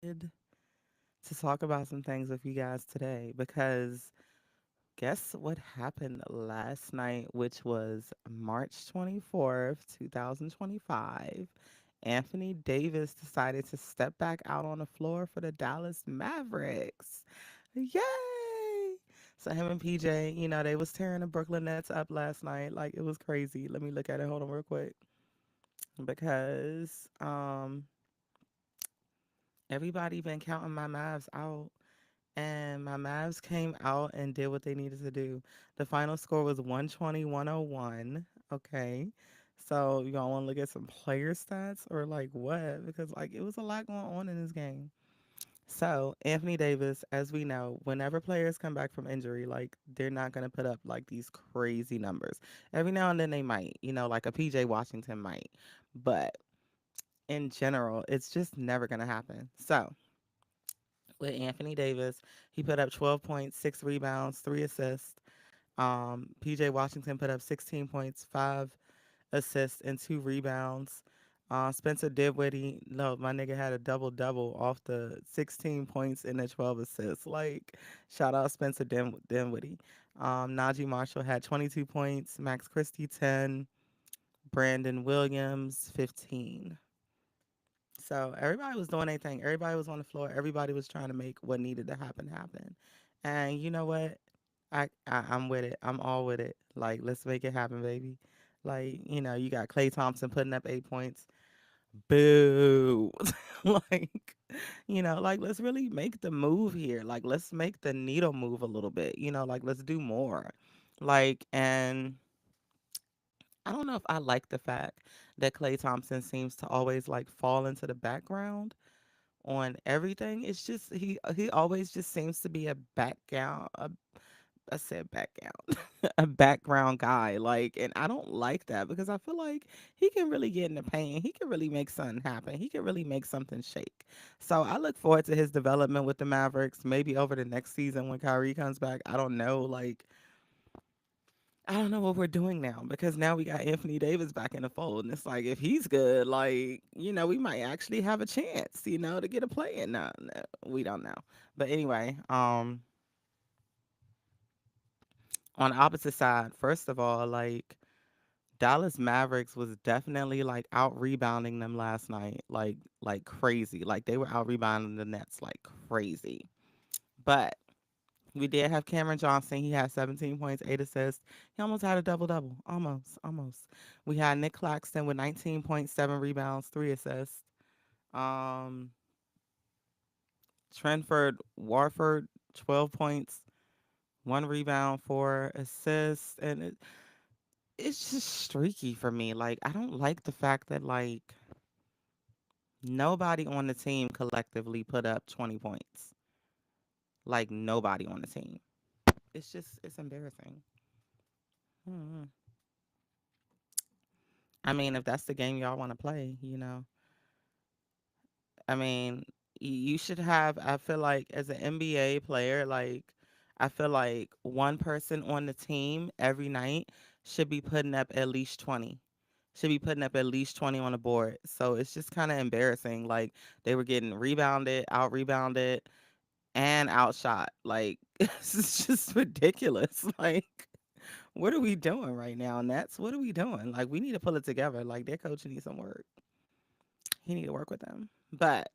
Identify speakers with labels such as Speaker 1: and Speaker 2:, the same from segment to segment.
Speaker 1: to talk about some things with you guys today because guess what happened last night, which was March 24th, 2025? Anthony Davis decided to step back out on the floor for the Dallas Mavericks. Yay! So him and PJ, they was tearing the Brooklyn Nets up last night. Like it was crazy. Let me look at it. Hold on real quick. Because everybody been counting my Mavs out. And my Mavs came out and did what they needed to do. The final score was 120-101. Okay. So you all want to look at some player stats or like what? Because like it was a lot going on in this game. So Anthony Davis, as we know, whenever players come back from injury, like they're not gonna put up like these crazy numbers. Every now and then they might, like a PJ Washington might. But in general, it's just never gonna happen. So with Anthony Davis. He put up 12 points, 6 rebounds, 3 assists. PJ Washington put up 16 points, 5 assists, and 2 rebounds. Spencer Dinwiddie, no, my nigga had a double double off the 16 points and the 12 assists. Like, shout out Spencer Dinwiddie. Najee Marshall had 22 points, Max Christie 10, Brandon Williams 15. So everybody was doing their thing. Everybody was on the floor. Everybody was trying to make what needed to happen happen. And you know what? I'm with it. I'm all with it. Like, let's make it happen, baby. Like, you got Klay Thompson putting up 8 points. Boo. Like, like let's really make the move here. Like, let's make the needle move a little bit. Like let's do more. Like, and I don't know if I like the fact that Klay Thompson seems to always like fall into the background on everything. It's just he always just seems to be a background. I said background, a background guy. Like, and I don't like that because I feel like he can really get in the paint. He can really make something happen. He can really make something shake. So I look forward to his development with the Mavericks. Maybe over the next season when Kyrie comes back. I don't know. Like I don't know what we're doing now because now we got Anthony Davis back in the fold. And it's like, if he's good, like, we might actually have a chance, to get a play in. No, no, we don't know. But anyway, on the opposite side, first of all, like, Dallas Mavericks was definitely like out rebounding them last night, like crazy. Like they were out rebounding the Nets like crazy. But we did have Cameron Johnson. He had 17 points, 8 assists. He almost had a double double. Almost, almost. We had Nick Claxton with 19.7 rebounds, 3 assists. Um, Trentford Warford, 12 points, 1 rebound, 4 assists. And it's just streaky for me. Like, I don't like the fact that, like, nobody on the team collectively put up 20 points. Like, nobody on the team. It's embarrassing. Hmm. I mean, if that's the game y'all want to play, I mean, you should have, I feel like, as an NBA player, like, I feel like one person on the team every night should be putting up at least 20. Should be putting up at least 20 on the board. So it's just kind of embarrassing. Like, they were getting rebounded, out rebounded, and outshot. Like, it's just ridiculous. Like, what are we doing right now, Nets? What are we doing? Like, we need to pull it together. Like, their coach needs some work. He need to work with them. But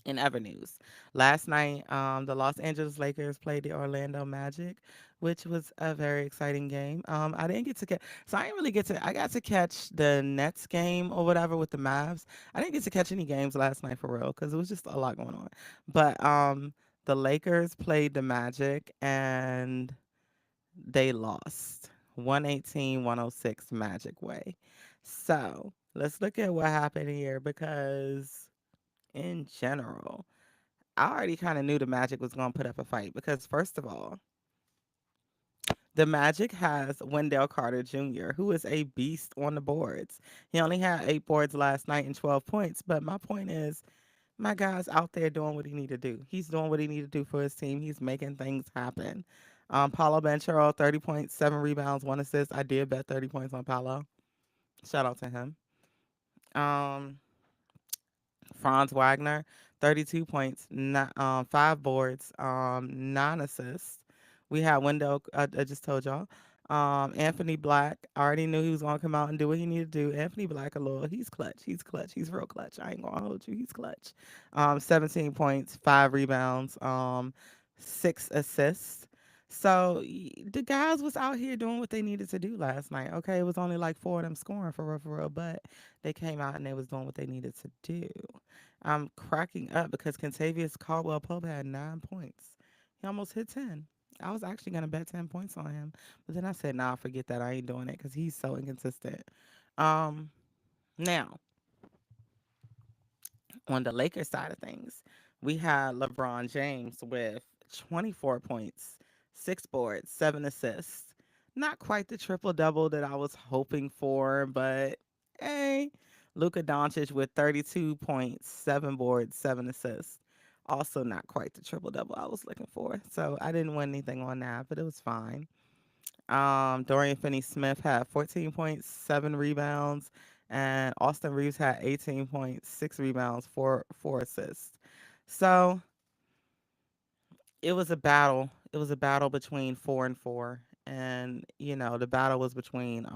Speaker 1: in other news, last night, the Los Angeles Lakers played the Orlando Magic, which was a very exciting game. I didn't get to catch, so I didn't really get to. I got to catch the Nets game or whatever with the Mavs. I didn't get to catch any games last night for real because it was just a lot going on. But the Lakers played the Magic and they lost 118-106 Magic way. So let's look at what happened here because in general, I already kind of knew the Magic was going to put up a fight because, first of all, the Magic has Wendell Carter Jr., who is a beast on the boards. He only had 8 boards last night and 12 points. But my point is, my guy's out there doing what he need to do. He's doing what he need to do for his team. He's making things happen. Paulo Banchero, 30 points, 7 rebounds, 1 assist. I did bet 30 points on Paulo. Shout out to him. Um, Franz Wagner, 32 points, 5 boards, 9 assists. We had Wendell, I just told y'all. Anthony Black, I already knew he was going to come out and do what he needed to do. Anthony Black, a little, he's clutch. He's clutch. He's real clutch. I ain't going to hold you. He's clutch. 17 points, 5 rebounds, 6 assists. So the guys was out here doing what they needed to do last night. Okay, it was only like 4 of them scoring for real, but they came out and they was doing what they needed to do. I'm cracking up because Contavious Caldwell Pope had 9 points. He almost hit 10. I was actually gonna bet 10 points on him, but then I said, "Nah, forget that. I ain't doing it because he's so inconsistent." Um, Now on the Lakers side of things, we had LeBron James with 24 points, 6 boards, 7 assists. Not quite the triple double that I was hoping for, but hey, Luka Doncic with 32 points, 7 boards, 7 assists. Also, not quite the triple double I was looking for. So I didn't win anything on that, but it was fine. Dorian Finney-Smith had 14 points, 7 rebounds, and Austin Reeves had 18 points, 6 rebounds, four assists. So it was a battle. It was a battle between 4 and 4, and the battle was between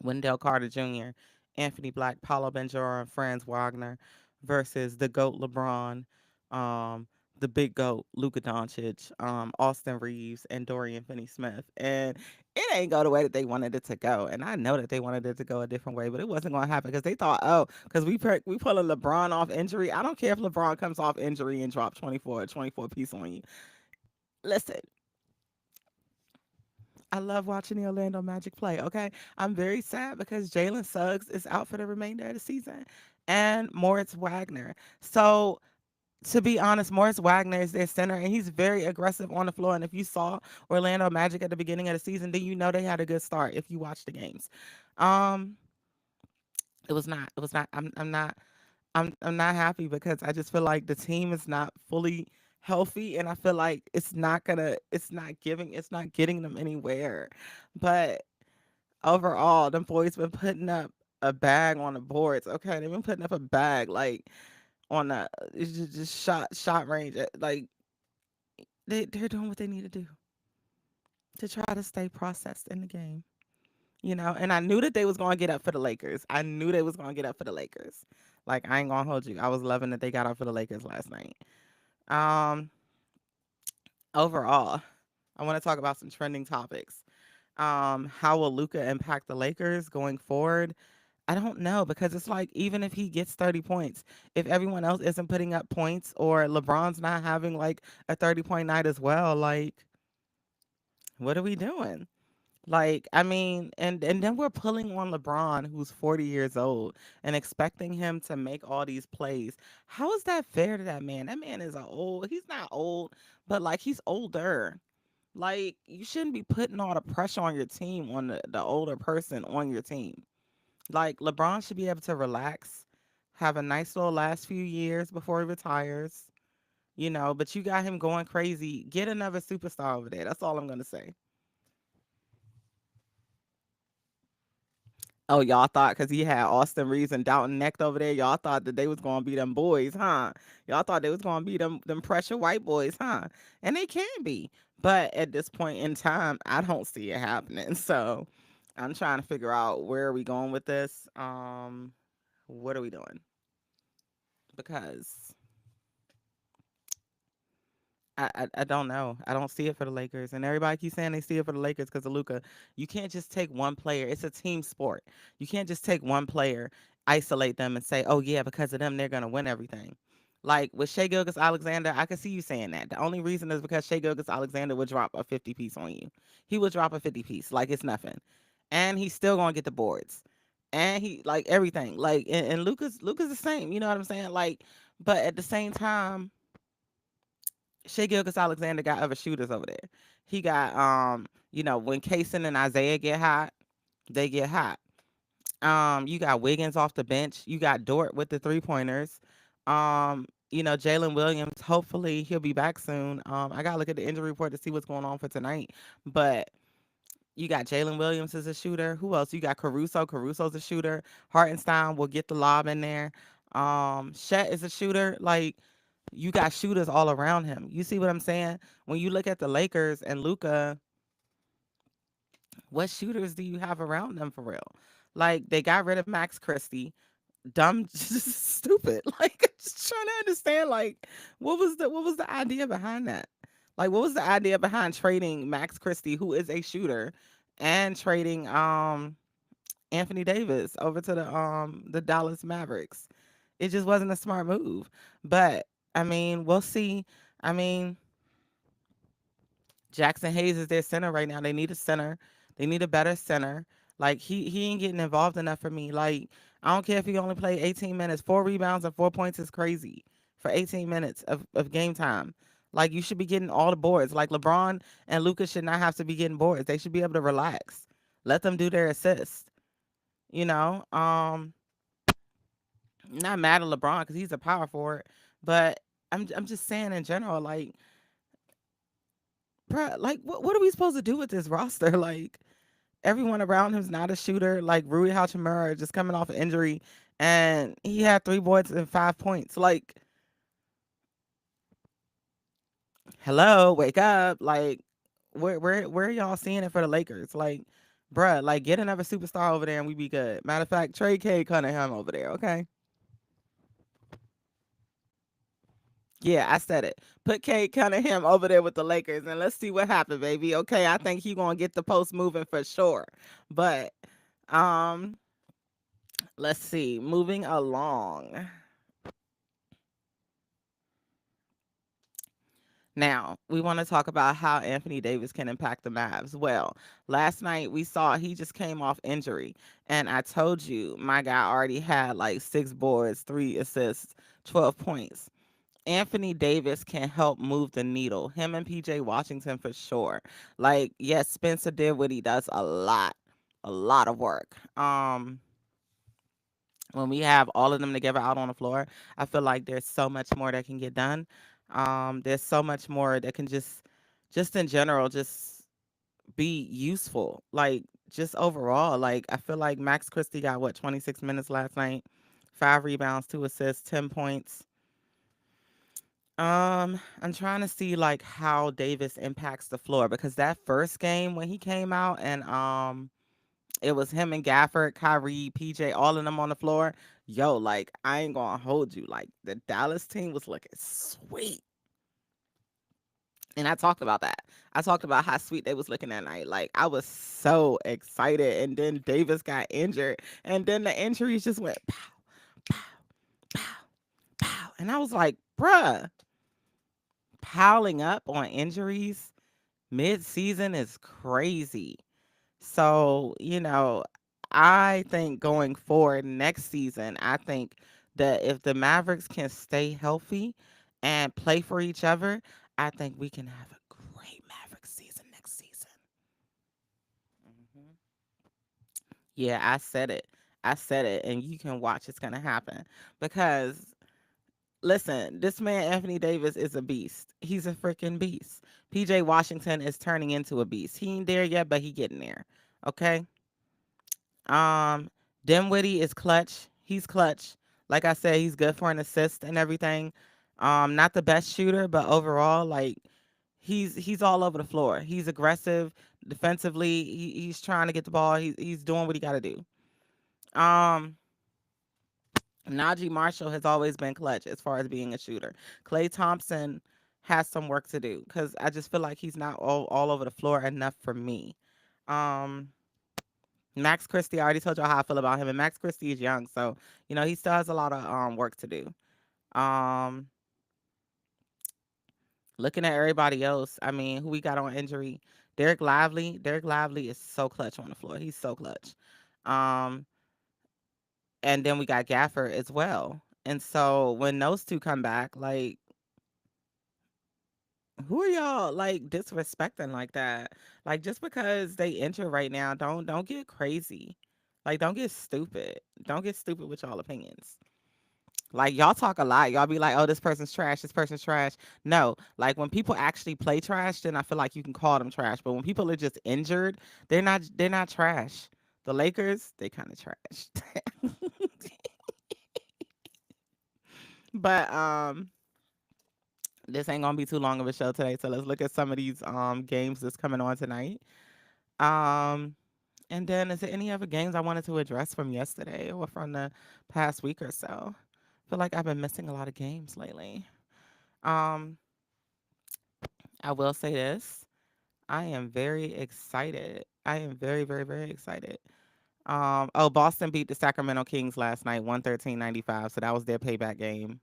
Speaker 1: Wendell Carter Jr., Anthony Black, Paulo Benjor, and Franz Wagner versus the GOAT LeBron, um, the big GOAT Luka Doncic, Austin Reeves, and Dorian Finney-Smith. And it ain't go the way that they wanted it to go. And I know that they wanted it to go a different way, but it wasn't going to happen because they thought, oh, because we pull a LeBron off injury. I don't care if LeBron comes off injury and drop 24 piece on you. Listen, I love watching the Orlando Magic play. Okay, I'm very sad because Jalen Suggs is out for the remainder of the season, and Moritz Wagner. So to be honest, Morris Wagner is their center, and he's very aggressive on the floor. And if you saw Orlando Magic at the beginning of the season, then you know they had a good start if you watch the games. Um, it was not. It was not. I'm not. I'm not happy because I just feel like the team is not fully healthy, and I feel like it's not giving. It's not getting them anywhere. But overall, them boys been putting up a bag on the boards. Okay, they've been putting up a bag like on the it's just shot range. Like they're doing what they need to do to try to stay processed in the game. And I knew that they was gonna get up for the Lakers. I knew they was gonna get up for the Lakers. Like I ain't gonna hold you. I was loving that they got up for the Lakers last night. Um, Overall, I want to talk about some trending topics. How will Luka impact the Lakers going forward? I don't know because it's like even if he gets 30 points, if everyone else isn't putting up points or LeBron's not having like a 30-point night as well, like what are we doing? Like, I mean, and then we're pulling on LeBron, who's 40 years old, and expecting him to make all these plays. How is that fair to that man? That man is he's not old, but like he's older. Like, you shouldn't be putting all the pressure on your team on the older person on your team. Like, LeBron should be able to relax, have a nice little last few years before he retires, but you got him going crazy. Get another superstar over there. That's all I'm going to say. Oh, y'all thought because he had Austin Reeves and Dalton Necht over there, y'all thought that they was gonna be them boys, huh? Y'all thought they was gonna be them pressure white boys, huh? And they can be, but at this point in time, I don't see it happening. So I'm trying to figure out where are we going with this. What are we doing? Because I don't know. I don't see it for the Lakers. And everybody keeps saying they see it for the Lakers because of Luka. You can't just take one player. It's a team sport. You can't just take one player, isolate them, and say, oh, yeah, because of them, they're going to win everything. Like with Shea Gilgis Alexander, I can see you saying that. The only reason is because Shea Gilgis Alexander would drop a 50 piece on you. He would drop a 50 piece like it's nothing. And he's still going to get the boards. And he, like, everything. Like, and Luka's the same. You know what I'm saying? Like, but at the same time, Shea Gilgis Alexander got other shooters over there. He got when Kaysen and Isaiah get hot, they get hot. You got Wiggins off the bench. You got Dort with the 3 pointers. Jalen Williams, hopefully he'll be back soon. I gotta look at the injury report to see what's going on for tonight. But you got Jalen Williams as a shooter. Who else? You got Caruso. Caruso's a shooter. Hartenstein will get the lob in there. Shet is a shooter. Like, you got shooters all around him. You see what I'm saying? When you look at the Lakers and Luka, what shooters do you have around them for real? Like, they got rid of Max Christie. Dumb, just stupid. Like, I'm just trying to understand. Like, what was the idea behind that? Like, what was the idea behind trading Max Christie, who is a shooter, and trading Anthony Davis over to the Dallas Mavericks? It just wasn't a smart move. But I mean, we'll see. I mean, Jackson Hayes is their center right now. They need a center. They need a better center. Like, he ain't getting involved enough for me. Like, I don't care if he only played 18 minutes. 4 rebounds and 4 points is crazy for 18 minutes of game time. Like, you should be getting all the boards. Like, LeBron and Luka should not have to be getting boards. They should be able to relax. Let them do their assists. You know, not mad at LeBron because he's a power forward, but I'm just saying in general, like, bruh, like, what are we supposed to do with this roster? Like, everyone around him's not a shooter. Like, Rui Hachimura just coming off an injury, and he had 3 boards and 5 points. Like, hello, wake up. Like, where are y'all seeing it for the Lakers? Like, bruh, like, get another superstar over there and we be good. Matter of fact, trade Cade Cunningham over there, okay? Yeah, I said it. Put Cade Cunningham over there with the Lakers and let's see what happens, baby. Okay, I think he gonna get the post moving for sure. But um, let's see. Moving along. Now, we want to talk about how Anthony Davis can impact the Mavs. Well, last night we saw he just came off injury. And I told you, my guy already had like 6 boards, 3 assists, 12 points. Anthony Davis can help move the needle. Him and PJ Washington for sure. Like, yes, Spencer Dinwiddie does a lot of work. When we have all of them together out on the floor, I feel like there's so much more that can get done. There's so much more that can just in general, just be useful. Like, just overall, like, I feel like Max Christie got what, 26 minutes last night, 5 rebounds, 2 assists, 10 points. I'm trying to see like how Davis impacts the floor because that first game when he came out and it was him and Gafford, Kyrie, PJ, all of them on the floor. Yo, like, I ain't gonna hold you. Like, the Dallas team was looking sweet. And I talked about that. I talked about how sweet they was looking that night. Like, I was so excited. And then Davis got injured. And then the injuries just went pow, pow, pow, pow. And I was like, bruh, piling up on injuries mid-season is crazy. So, I think going forward next season, I think that if the Mavericks can stay healthy and play for each other, I think we can have a great Mavericks season next season. Mhm. Yeah, I said it. I said it, and you can watch it's going to happen. Because, listen, this man, Anthony Davis, is a beast. He's a freaking beast. PJ Washington is turning into a beast. He ain't there yet, but he getting there. Okay? Um, Dinwiddie is clutch. He's clutch. Like I said, he's good for an assist and everything. Not the best shooter, but overall, like, he's all over the floor. He's aggressive defensively. He's trying to get the ball. He's doing what he got to do. Um, Najee Marshall has always been clutch as far as being a shooter. Klay Thompson has some work to do because I just feel like he's not all over the floor enough for me. Um, Max Christie, I already told y'all how I feel about him, and Max Christie is young, so he still has a lot of work to do. Um, Looking at everybody else, I mean, who we got on injury? Derek Lively is so clutch on the floor. He's so clutch. Um, and then we got Gafford as well. And so when those two come back, like, who are y'all like disrespecting like that? Like, just because they injured right now, don't get crazy. Like, don't get stupid. Don't get stupid with y'all opinions. Like, y'all talk a lot. Y'all be like, "Oh, this person's trash. This person's trash." No, like, when people actually play trash, then I feel like you can call them trash. But when people are just injured, they're not trash. The Lakers, they kind of trash. But this ain't gonna be too long of a show today, so let's look at some of these games that's coming on tonight. Um and then is there any other games I wanted to address from yesterday or from the past week or so? I feel like I've been missing a lot of games lately. Um I will say this. I am very excited. I am very, very, very excited. Boston beat the Sacramento Kings last night, 113-95. So that was their payback game.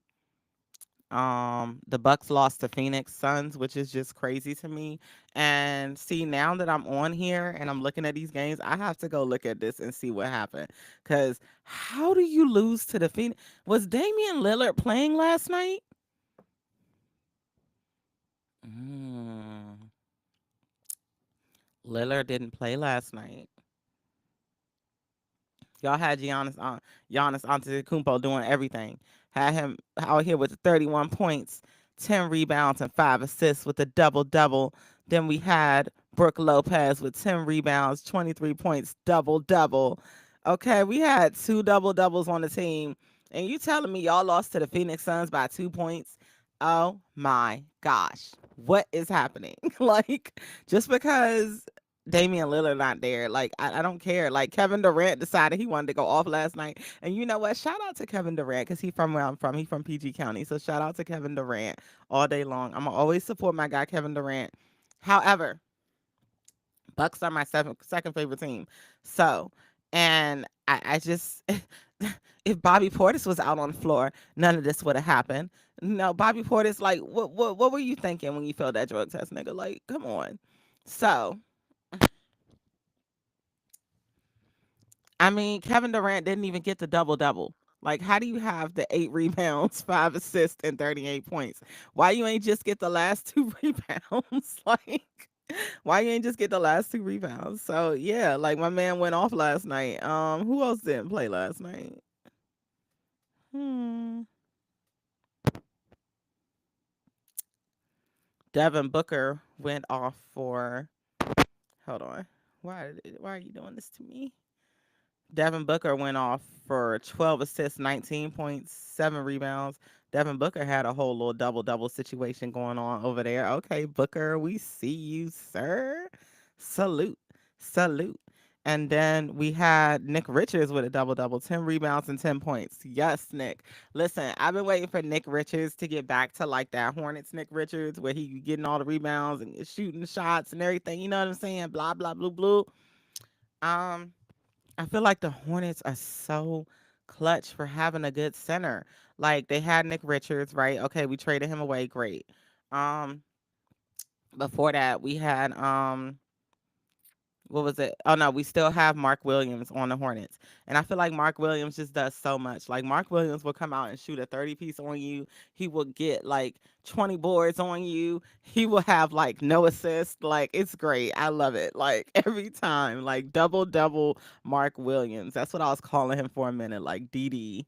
Speaker 1: The Bucks lost to Phoenix Suns, which is just crazy to me. And see, now that I'm on here and I'm looking at these games, I have to go look at this and see what happened. Cause how do you lose to the Phoenix? Was Damian Lillard playing last night? Mm. Lillard didn't play last night. Y'all had Giannis Antetokounmpo doing everything. Had him out here with 31 points, 10 rebounds, and 5 assists with a double double. Then we had Brooke Lopez with 10 rebounds, 23 points, double double. Okay, we had two double doubles on the team, and you telling me y'all lost to the Phoenix Suns by 2 points? Oh my gosh, what is happening? Like, just because Damian Lillard not there. Like, I don't care. Like, Kevin Durant decided he wanted to go off last night. And you know what? Shout out to Kevin Durant because he from where I'm from. He from PG County. So shout out to Kevin Durant all day long. I'm going to always support my guy, Kevin Durant. However, Bucks are my second favorite team. So, and I just, if Bobby Portis was out on the floor, none of this would have happened. No, Bobby Portis, like, what were you thinking when you failed that drug test, nigga? Like, come on. So, I mean, Kevin Durant didn't even get the double double. Like, how do you have the 8 rebounds, 5 assists, and 38 points? Why you ain't just get the last two rebounds? Like, why you ain't just get the last two rebounds? So yeah, like my man went off last night. Who else didn't play last night? Hmm. Devin Booker went off for. Hold on. Why are you doing this to me? Devin Booker went off for 12 assists, 19 points, 7 rebounds. Devin Booker had a whole little double double situation going on over there. Okay, Booker, we see you, sir. Salute. Salute. And then we had Nick Richards with a double double, 10 rebounds and 10 points. Yes, Nick. Listen, I've been waiting for Nick Richards to get back to like that Hornets Nick Richards where he getting all the rebounds and shooting shots and everything. You know what I'm saying? Blah, blah, blue, blue. Um, I feel like the Hornets are so clutch for having a good center. Like they had Nick Richards, right? Okay, we traded him away, great. Um, Before that, we had what was it? Oh no, we still have Mark Williams on the Hornets. And I feel like Mark Williams just does so much. Like Mark Williams will come out and shoot a 30 piece on you. He will get like 20 boards on you. He will have like no assist. Like it's great. I love it. Like every time. Like double double Mark Williams. That's what I was calling him for a minute. Like DDMW.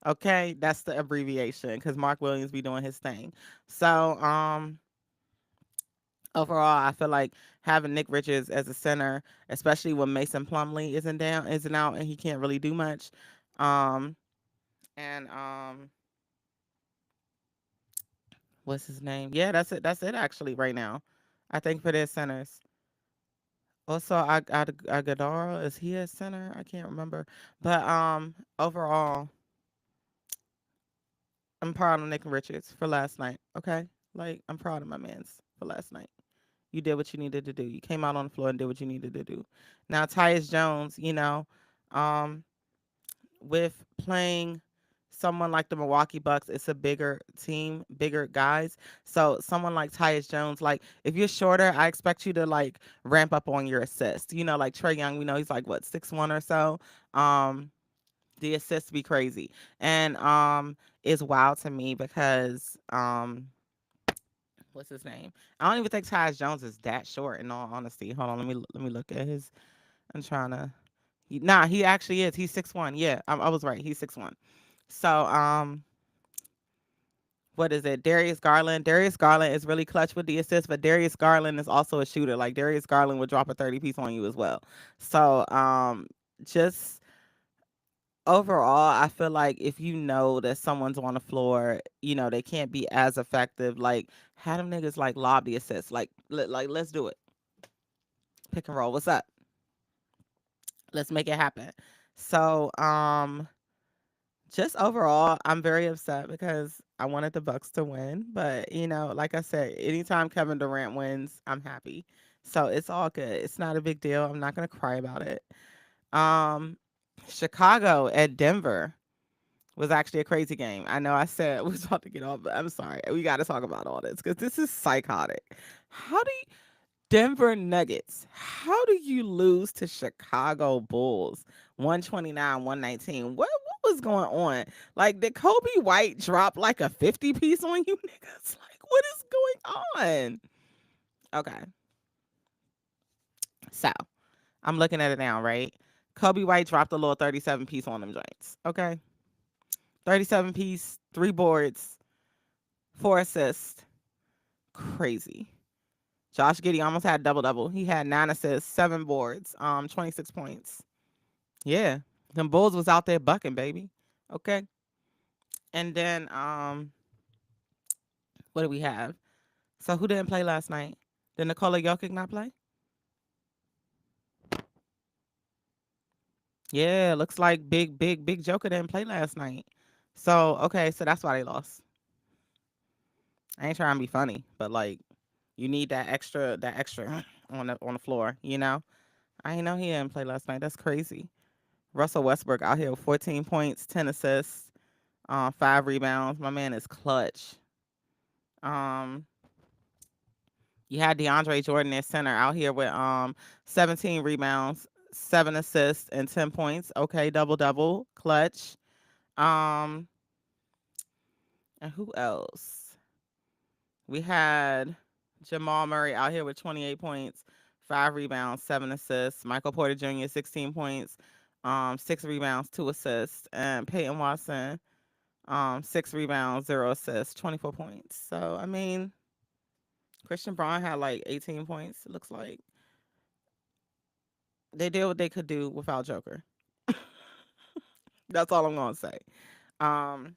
Speaker 1: Okay, that's the abbreviation because Mark Williams be doing his thing. So overall, I feel like having Nick Richards as a center, especially when Mason Plumlee isn't out, and he can't really do much. Um, and what's his name? Yeah, that's it. That's it. Actually, right now, I think for their centers. Also, Agadara, is he a center? I can't remember. But overall, I'm proud of Nick Richards for last night. Okay, like I'm proud of my man's for last night. You did what you needed to do. You came out on the floor and did what you needed to do. Now, Tyus Jones, um, with playing someone like the Milwaukee Bucks, it's a bigger team, bigger guys. So someone like Tyus Jones, like if you're shorter, I expect you to like ramp up on your assist. You know, like Trey Young, we know he's like what 6'1" or so. Um, the assists be crazy, and it's wild to me because what's his name? I don't even think Tyus Jones is that short. In all honesty, hold on, let me look at his. I'm trying to. Nah, he actually is. He's 6'1". Yeah, I was right. He's 6'1". So what is it? Darius Garland. Darius Garland is really clutch with the assist, but Darius Garland is also a shooter. Like Darius Garland would drop a 30 piece on you as well. So just overall, I feel like if you know that someone's on the floor, they can't be as effective. Like, have them niggas like lob the assist. Like let's do it. Pick and roll. What's up? Let's make it happen. So, just overall, I'm very upset because I wanted the Bucks to win. But like I said, anytime Kevin Durant wins, I'm happy. So it's all good. It's not a big deal. I'm not gonna cry about it. Um, Chicago at Denver was actually a crazy game. I know I said we was about to get off, but I'm sorry. We got to talk about all this because this is psychotic. How do you, Denver Nuggets, how do you lose to Chicago Bulls 129, 119? What was going on? Like, did Kobe White drop like a 50 piece on you niggas? Like, what is going on? Okay. So, I'm looking at it now, right? Kobe White dropped a little 37 piece on them joints. Okay. 37 piece, 3 boards, 4 assists. Crazy. Josh Giddey almost had double double. He had 9 assists, 7 boards, 26 points. Yeah. Them Bulls was out there bucking, baby. Okay. And then what do we have? So who didn't play last night? Did Nikola Jokic not play? Yeah, looks like big Joker didn't play last night. So okay, so that's why they lost. I ain't trying to be funny, but like you need that extra on the floor, I ain't know he didn't play last night. That's crazy. Russell Westbrook out here with 14 points, 10 assists, 5 rebounds. My man is clutch. Um, you had DeAndre Jordan at center out here with 17 rebounds, 7 assists, and 10 points. Okay, double double, clutch. Um, and who else? We had Jamal Murray out here with 28 points, 5 rebounds, 7 assists. Michael Porter Jr. 16 points, 6 rebounds, 2 assists, and Peyton Watson 6 rebounds, 0 assists, 24 points. So I mean, Christian Braun had like 18 points. It looks like they did what they could do without Joker. That's all I'm gonna say. Um,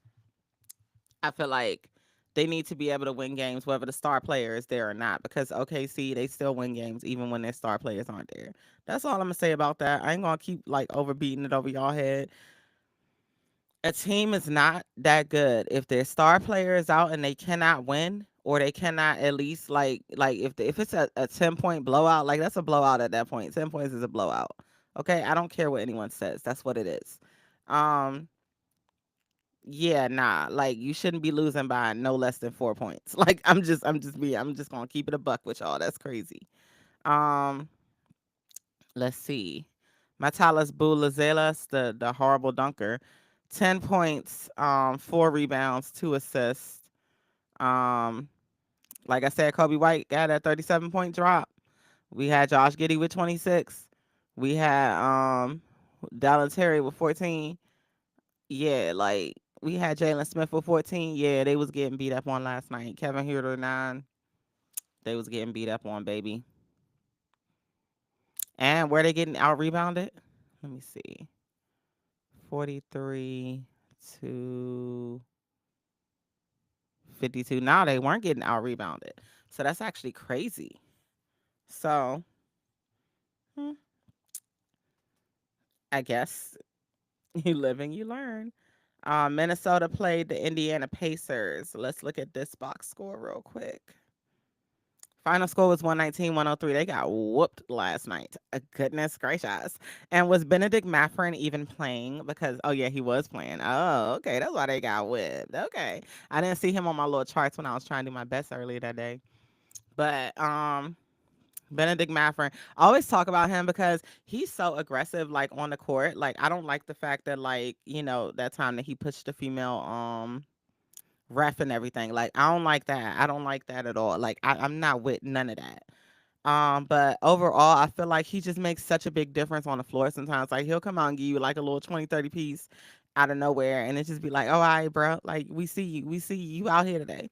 Speaker 1: I feel like they need to be able to win games whether the star player is there or not because OKC they still win games even when their star players aren't there. That's all I'm gonna say about that. I ain't gonna keep like overbeating it over y'all head. A team is not that good if their star player is out and they cannot win or they cannot at least like if it's a 10-point blowout, like that's a blowout at that point. 10 points is a blowout. Okay? I don't care what anyone says. That's what it is. Um yeah, nah. Like you shouldn't be losing by no less than 4 points. Like I'm just going to keep it a buck with y'all. That's crazy. Um let's see. Matalas Bulazelas, the horrible dunker, 10 points, 4 rebounds, 2 assists. Um, like I said, Kobe White got a 37-point drop. We had Josh Giddey with 26. We had Dallin Terry with 14. Yeah, like we had Jalen Smith with 14. Yeah, they was getting beat up on last night. Kevin Huerter 9. They was getting beat up on, baby. And where they getting out rebounded? Let me see. 43 to 52. Now they weren't getting out rebounded. So that's actually crazy. So hmm, I guess you live and you learn. Minnesota played the Indiana Pacers. Let's look at this box score real quick. Final score was 119-103. They got whooped last night. Goodness gracious. And was Benedict Mathurin even playing? Because, oh, yeah, he was playing. Oh, okay. That's why they got whipped. Okay. I didn't see him on my little charts when I was trying to do my best earlier that day. But Benedict Mathurin, I always talk about him because he's so aggressive, like, on the court. Like, I don't like the fact that, like, that time that he pushed the female ref and everything. Like, I don't like that. I don't like that at all. Like, I'm not with none of that. But overall, I feel like he just makes such a big difference on the floor sometimes. Like, he'll come out and give you like a little 20, 30 piece out of nowhere, and it just be like, oh, all right, bro. Like, we see you out here today.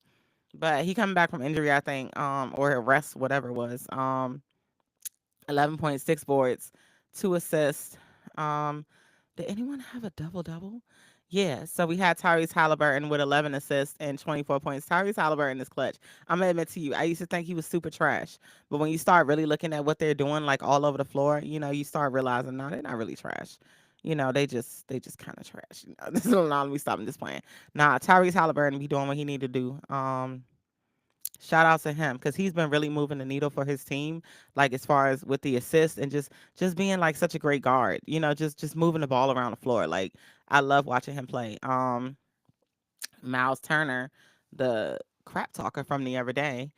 Speaker 1: But he coming back from injury, I think, or a rest, whatever it was. 11.6 boards, 2 assists, um, Did anyone have a double double? Yeah, so we had Tyrese Halliburton with 11 assists and 24 points. Tyrese Halliburton is clutch. I'm gonna admit to you, I used to think he was super trash, but when you start really looking at what they're doing, like all over the floor, you start realizing, no, they're not really trash. They just kind of trash. This is not let me stop this playing. Nah, Tyrese Halliburton be doing what he need to do. Shout out to him because he's been really moving the needle for his team, like as far as with the assists and just being like such a great guard. Just moving the ball around the floor. Like I love watching him play. Miles Turner, the crap talker from the other day.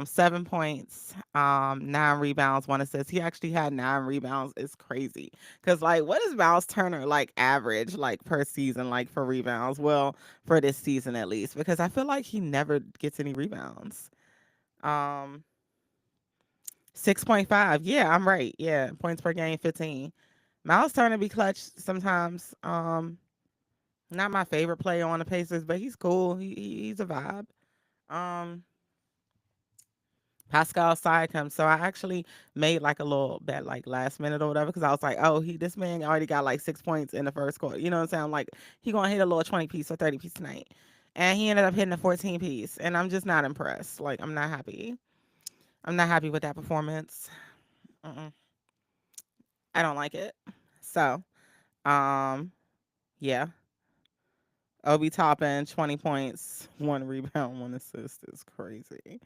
Speaker 1: 7 points, 9 rebounds, 1 assist. He actually had 9 rebounds. It's crazy. Cause like what is Miles Turner like average like per season, like for rebounds? Well, for this season at least. Because I feel like he never gets any rebounds. Um 6.5. Yeah, I'm right. Yeah. Points per game, 15. Miles Turner be clutch sometimes. Not my favorite player on the Pacers, but he's cool. He's a vibe. Um, Pascal Siakam. So I actually made like a little bet like last minute or whatever because I was like, oh, this man already got like 6 points in the first quarter. You know what I'm saying? I'm like, he gonna hit a little 20 piece or 30 piece tonight. And he ended up hitting a 14 piece. And I'm just not impressed. Like, I'm not happy. I'm not happy with that performance. Mm-mm. I don't like it. So, um, yeah. Obi Toppin, 20 points, 1 rebound, 1 assist is crazy.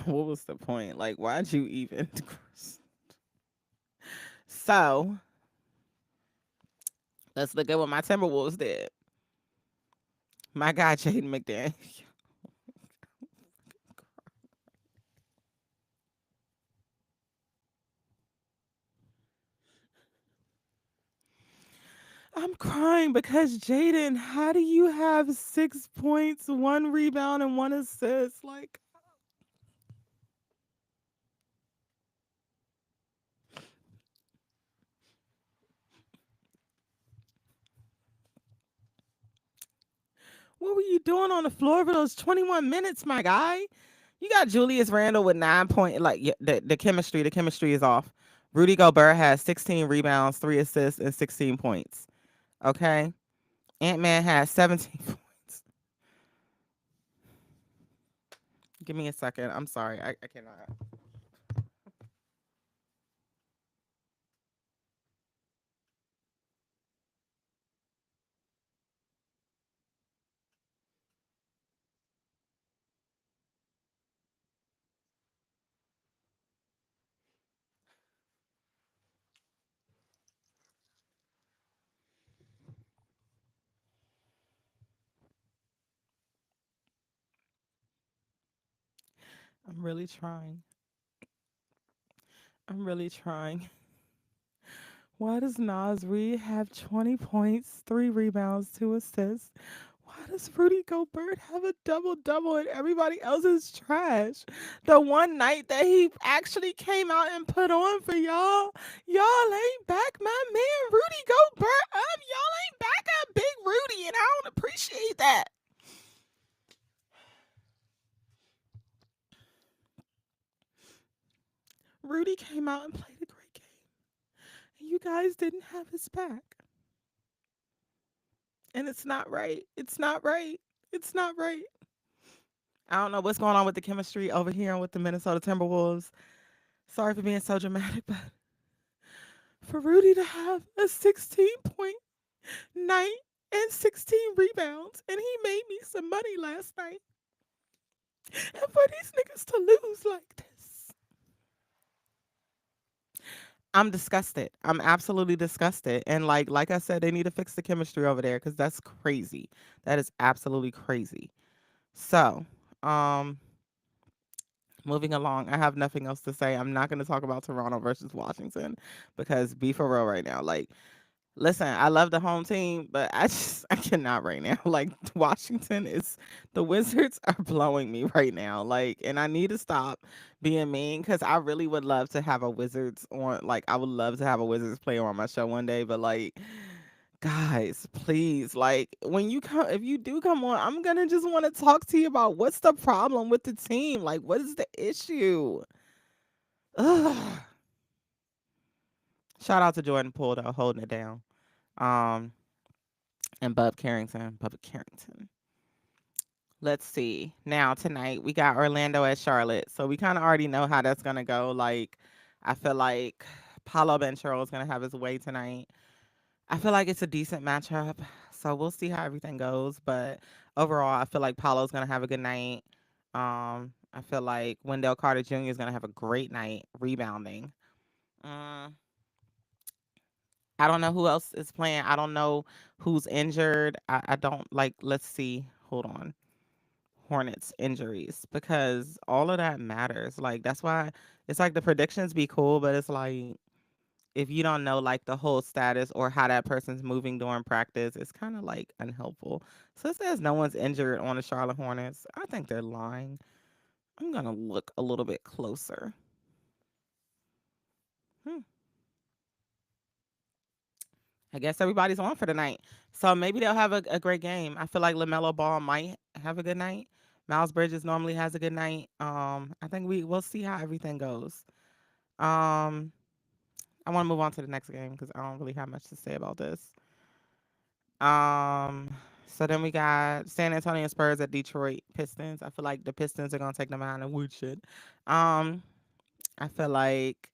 Speaker 1: What was the point? Like, why'd you even? So, let's look at what my Timberwolves did. My guy, Jaden McDaniel. I'm crying because Jaden, how do you have 6 points, 1 rebound, and 1 assist? Like, what were you doing on the floor for those 21 minutes, my guy? You got Julius Randle with 9 point. Like the chemistry is off. Rudy Gobert has 16 rebounds, 3 assists, and 16 points. Okay, Ant Man has 17 points. Give me a second. I'm sorry. I cannot. I'm really trying. I'm really trying. Why does Nas Reed have 20 points, 3 rebounds, 2 assists? Why does Rudy Gobert have a double double and everybody else is trash? The one night that he actually came out and put on for y'all ain't back my man Rudy Gobert up. Y'all ain't back up Big Rudy, and I don't appreciate that. Rudy came out and played a great game, and you guys didn't have his back. And it's not right. It's not right. It's not right. I don't know what's going on with the chemistry over here and with the Minnesota Timberwolves. Sorry for being so dramatic, but for Rudy to have a 16-point night and 16 rebounds, and he made me some money last night, and for these niggas to lose like this, I'm disgusted. I'm absolutely disgusted. And like I said, they need to fix the chemistry over there because that's crazy. That is absolutely crazy. So, um, moving along, I have nothing else to say. I'm not going to talk about Toronto versus Washington because be for real right now. Like, listen, I love the home team, but I cannot right now. Like, Washington is the Wizards are blowing me right now. Like, and I need to stop being mean because I really would love to have a Wizards on. Like, I would love to have a Wizards player on my show one day, but like. Guys, please, like when you come, if you do come on, I'm gonna just want to talk to you about what's the problem with the team. Like, what is the issue? Ugh. Shout out to Jordan Poole though, holding it down. Um, and Bub Carrington. Let's see. Now tonight we got Orlando at Charlotte, so we kind of already know how that's gonna go. Like, I feel like Paolo Banchero is gonna have his way tonight. I feel like it's a decent matchup, so we'll see how everything goes. But overall, I feel like Paolo's gonna have a good night. I feel like Wendell Carter Jr. is gonna have a great night rebounding. Mm, I don't know who else is playing. I don't know who's injured. I don't like. Let's see. Hold on. Hornets injuries because all of that matters. Like that's why it's like the predictions be cool, but it's like if you don't know like the whole status or how that person's moving during practice, it's kind of like unhelpful. So it says no one's injured on the Charlotte Hornets. I think they're lying. I'm gonna look a little bit closer. Hmm. I guess everybody's on for the night. So maybe they'll have a great game. I feel like LaMelo Ball might have a good night. Miles Bridges normally has a good night. I think we'll see how everything goes. Um, I want to move on to the next game because I don't really have much to say about this. Um, so then we got San Antonio Spurs at Detroit Pistons. I feel like the Pistons are gonna take them out and we should. Um, I feel like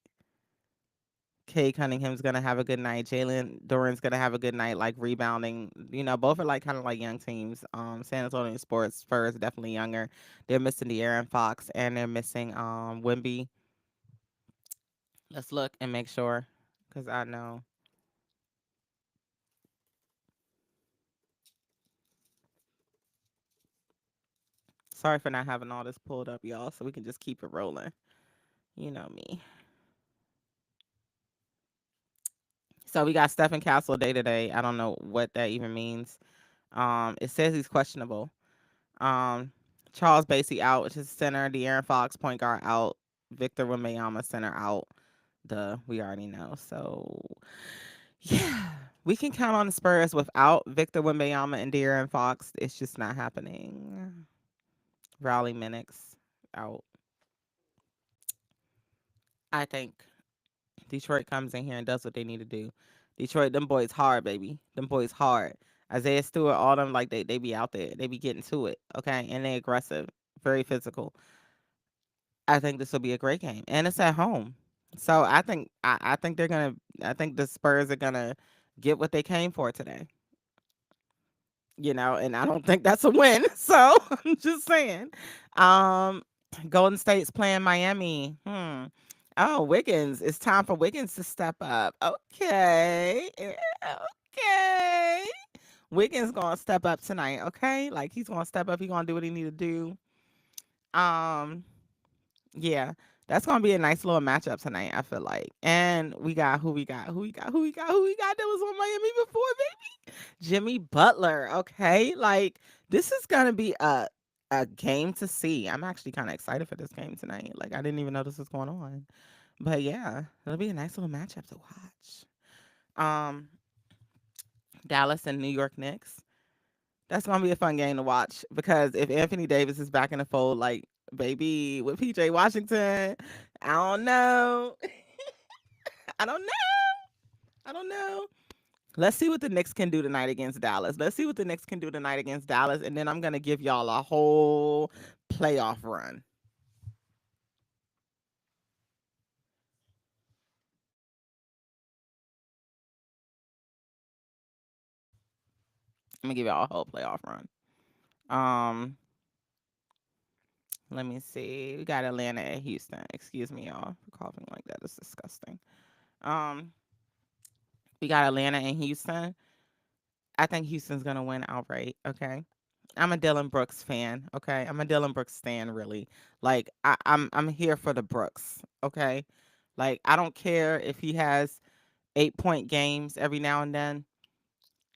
Speaker 1: Kay Cunningham's gonna have a good night. Jalen Duran's gonna have a good night, like rebounding. You know, both are like kind of like young teams. San Antonio Sports Spurs definitely younger. They're missing the Aaron Fox and they're missing Wimby. Let's look and make sure, cause I know. Sorry for not having all this pulled up, y'all, so we can just keep it rolling. You know me. So we got Stephen Castle day to day. I don't know what that even means. It says he's questionable. Um, Charles Bassey out, which is center. De'Aaron Fox, point guard out. Victor Wembanyama, center out. We already know. So yeah, we can count on the Spurs without Victor Wembanyama and De'Aaron Fox. It's just not happening. Raleigh Minix out. I think Detroit comes in here and does what they need to do. Detroit, them boys hard, baby. Them boys hard. Isaiah Stewart, all them like they be out there. They be getting to it, okay? And they aggressive, very physical. I think this will be a great game, and it's at home. So I think they're gonna. I think the Spurs are gonna get what they came for today. You know, and I don't think that's a win. So I'm just saying. Um, Golden State's playing Miami. Oh, Wiggins. It's time for Wiggins to step up. Okay. Okay. Wiggins gonna step up tonight, okay? Like he's gonna step up, he's gonna do what he need to do. Um, yeah. That's gonna be a nice little matchup tonight, I feel like. And we got who we got that was on Miami before, baby? Jimmy Butler, okay? Like this is gonna be a game to see. I'm actually kind of excited for this game tonight. Like I didn't even know this was going on. But yeah, it'll be a nice little matchup to watch. Um, Dallas and New York Knicks. That's gonna be a fun game to watch because if Anthony Davis is back in the fold, like baby with PJ Washington, I don't know. I don't know. I don't know. Let's see what the Knicks can do tonight against Dallas. Let's see what the Knicks can do tonight against Dallas, and then I'm gonna give y'all a whole playoff run. I'm gonna give y'all a whole playoff run. Um, Let me see. We got Atlanta and Houston. Excuse me, y'all, for coughing like that. It's disgusting. Um, we got Atlanta and Houston. I think Houston's gonna win outright. Okay. I'm a Dylan Brooks fan. Okay. I'm a Dylan Brooks fan, really. Like I'm here for the Brooks. Okay. Like I don't care if he has 8-point games every now and then.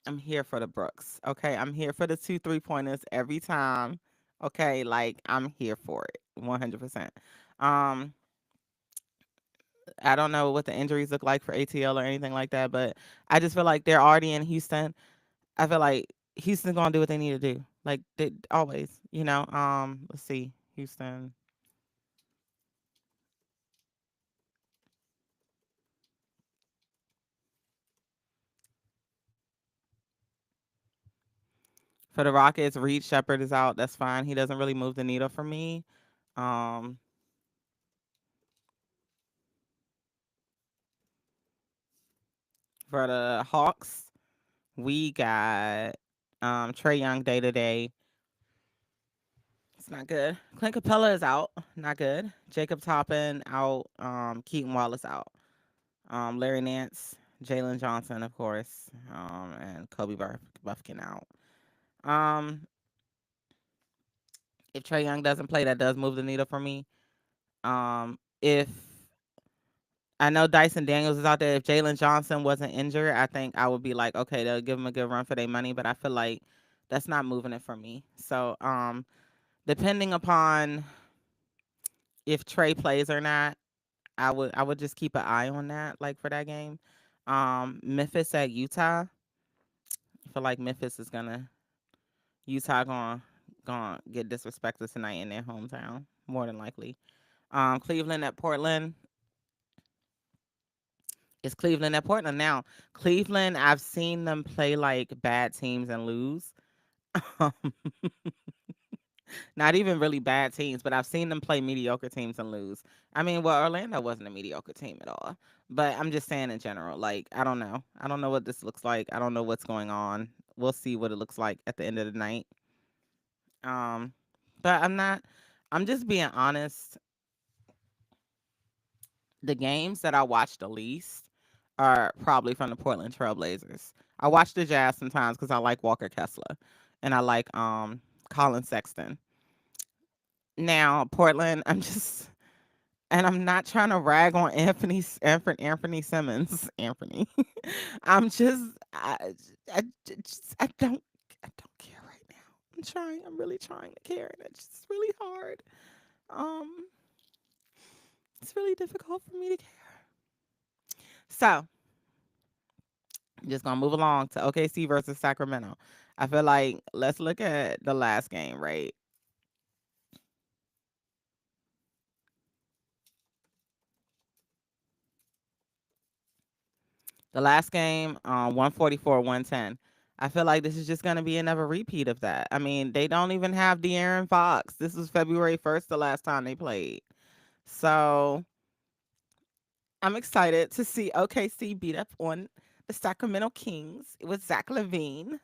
Speaker 1: I'm here for the Brooks. Okay. I'm here for the 2 3 pointers every time. Okay. Like I'm here for it. 100%. Um, I don't know what the injuries look like for ATL or anything like that, but I just feel like they're already in Houston. I feel like Houston's gonna do what they need to do. Like they always, you know. Let's see. Houston. For the Rockets, Reed Shepard is out. That's fine. He doesn't really move the needle for me. Um, for the Hawks, we got Trey Young day to day. It's not good. Clint Capella is out. Not good. Jacob Toppin out. Keaton Wallace out. Larry Nance, Jalen Johnson, of course, and Kobe Buffkin out. Um, if Trey Young doesn't play, that does move the needle for me. If I know Dyson Daniels is out there, if Jalen Johnson wasn't injured, I think I would be like, okay, they'll give him a good run for their money. But I feel like that's not moving it for me. So, depending upon if Trey plays or not, I would just keep an eye on that, like for that game. Memphis at Utah. I feel like Memphis is gonna Utah gonna get disrespected tonight in their hometown, more than likely. Cleveland at Portland. It's Cleveland at Portland now. Cleveland, I've seen them play like bad teams and lose. Um, Not even really bad teams, but I've seen them play mediocre teams and lose. I mean, well, Orlando wasn't a mediocre team at all. But I'm just saying in general, like, I don't know. I don't know what this looks like. I don't know what's going on. We'll see what it looks like at the end of the night. Um, but I'm just being honest. The games that I watch the least are probably from the Portland Trailblazers. I watch the Jazz sometimes because I like Walker Kessler and I like Colin Sexton. Now, Portland, and I'm not trying to rag on Anthony Simmons. Anthony. I'm just I don't care right now. I'm really trying to care, and it's just really hard. Um it's really difficult for me to care. So, I'm just gonna move along to OKC versus Sacramento. I feel like let's look at the last game, right? The last game, 144-110. I feel like this is just gonna be another repeat of that. I mean, they don't even have De'Aaron Fox. This was February 1st, the last time they played. So I'm excited to see OKC beat up on the Sacramento Kings with Zach Levine.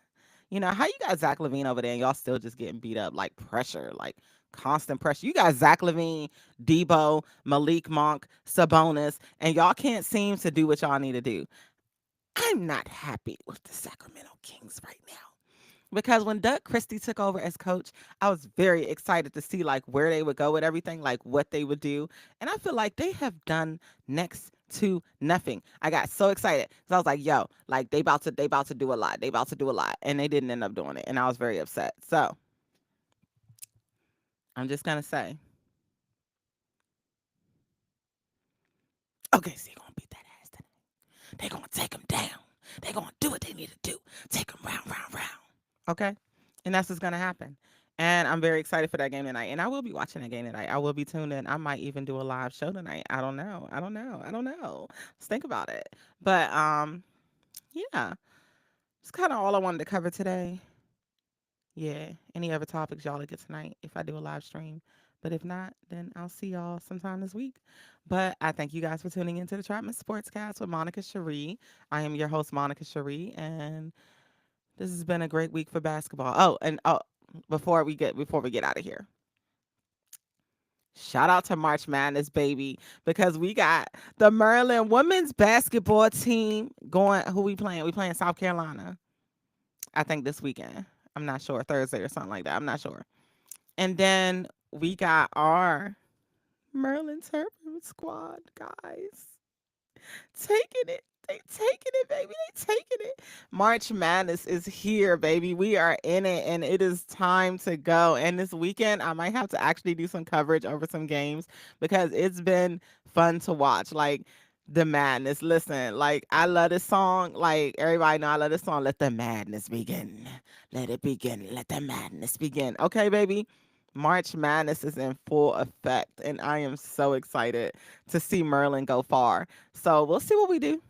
Speaker 1: You know, how you got Zach Levine over there and y'all still just getting beat up, like pressure, like constant pressure. You got Zach Levine, Debo, Malik Monk, Sabonis, and y'all can't seem to do what y'all need to do. I'm not happy with the Sacramento Kings right now. Because when Doug Christie took over as coach, I was very excited to see like where they would go with everything, like what they would do. And I feel like they have done next to nothing. I got so excited. So I was like, yo, like they about to do a lot. They about to do a lot. And they didn't end up doing it. And I was very upset. So I'm just gonna say, okay, so you're gonna beat that ass today. They're gonna take them down. They're gonna do what they need to do. Take them round, round, round. Okay? And that's what's gonna happen. And I'm very excited for that game tonight. And I will be watching that game tonight. I will be tuned in. I might even do a live show tonight. I don't know. I don't know. I don't know. Let's think about it. But yeah. It's kind of all I wanted to cover today. Yeah. Any other topics y'all will get tonight if I do a live stream. But if not, then I'll see y'all sometime this week. But I thank you guys for tuning into the Trapmiss Sportscast with Monica Sheri. I am your host, Monica Sheri, and this has been a great week for basketball. Before we get out of here, shout out to March Madness, baby, because we got the Maryland women's basketball team going. Who we playing? We playing South Carolina, I think this weekend. I'm not sure, Thursday or something like that. I'm not sure. And then we got our Maryland Terrapin squad, guys. Taking it. They taking it, baby. They taking it. March Madness is here, baby. We are in it, and it is time to go. And this weekend, I might have to actually do some coverage over some games because it's been fun to watch. Like the madness. Listen, like I love this song. Like everybody know I love this song. Let the madness begin. Let it begin. Let the madness begin. Okay, baby. March Madness is in full effect, and I am so excited to see Merlin go far. So we'll see what we do.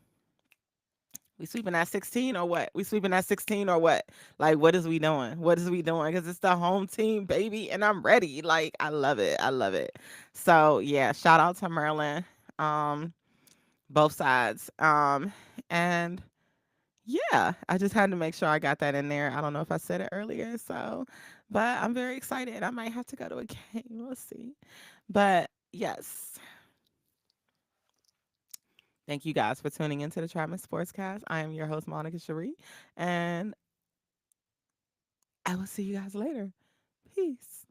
Speaker 1: We sweeping at 16 or what? We sweeping at 16 or what? Like, what is we doing? What is we doing? Because it's the home team, baby, and I'm ready. Like, I love it. I love it. So yeah, shout out to Maryland. Um, both sides. And yeah, I just had to make sure I got that in there. I don't know if I said it earlier, so but I'm very excited. I might have to go to a game. We'll see. But yes, thank you guys for tuning into the Trapmiss Sportscast. I am your host, Monica Sheri, and I will see you guys later. Peace.